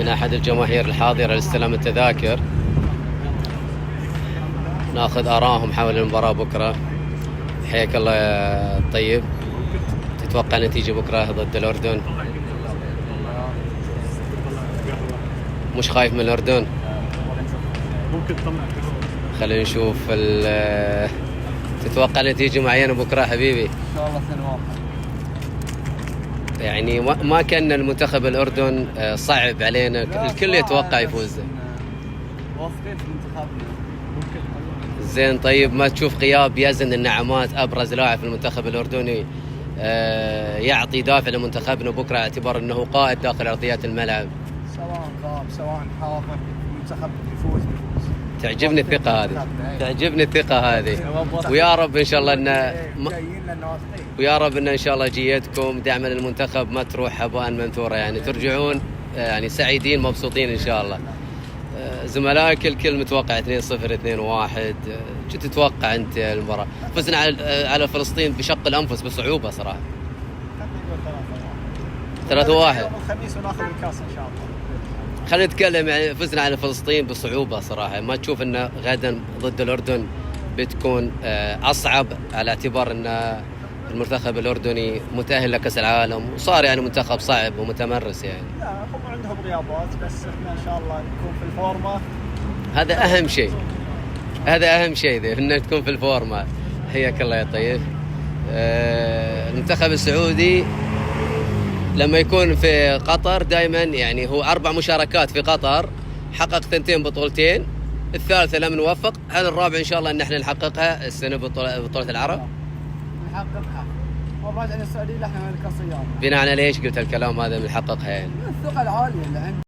من أحد الجماهير الحاضرة لاستلام التذاكر، ناخذ آراءهم حول المباراة بكرة. حياك الله يا طيب، تتوقع نتيجة بكرة ضد الأردن؟ مش خايف من الأردن؟ ممكن طمع. خلينا نشوف تتوقع نتيجة معينة بكرة حبيبي؟ ان شاء الله 2-1. يعني ما كان المنتخب الأردن صعب علينا، الكل يتوقع يفوز. واثقين في منتخبنا. زين طيب، ما تشوف غياب يزن النعمات أبرز لاعب في المنتخب الأردني يعطي دافع لمنتخبنا بكرة، اعتبار أنه قائد داخل أرضيات الملعب؟ سواء غاب سواء حاضر، المنتخب يفوز. تعجبني الثقة هذه، تعجبني الثقة هذه، ويا رب إن شاء الله ويا رب إن شاء الله جيتكم دعما للمنتخب ما تروح هباء منثورة، يعني ترجعون يعني سعيدين مبسوطين إن شاء الله. زملائك الكل متوقع 2-0 2-1، شو تتوقع أنت المباراة؟ فزنا على فلسطين بشق الأنفس بصعوبة صراحة. 3-1 الخميس وناخذ الكاس ان شاء الله. خلينا نتكلم، يعني فزنا على فلسطين بصعوبة صراحة، ما تشوف أن غدا ضد الأردن بتكون أصعب، على اعتبار أن المنتخب الأردني متأهل لكأس العالم وصار يعني منتخب صعب ومتمرس يعني؟ لا هم عندهم غيابات، بس احنا ان شاء الله نكون في الفورمة. هذا أهم شيء، هذا أهم شيء ذي، إنك تكون في الفورمة. حياك الله يا طيب. المنتخب السعودي لما يكون في قطر دائما، يعني هو 4 مشاركات في قطر، حقق 2 بطولتين، الثالثة لم نوفق، هذا الرابع إن شاء الله إن احنا نحققها السنة بطولة العرب. نحققها والراجع للسعودية احنا نلقى صيام. بناء على ليش قلت الكلام هذا بنحققها يعني؟ الثقة العالية اللي عندنا.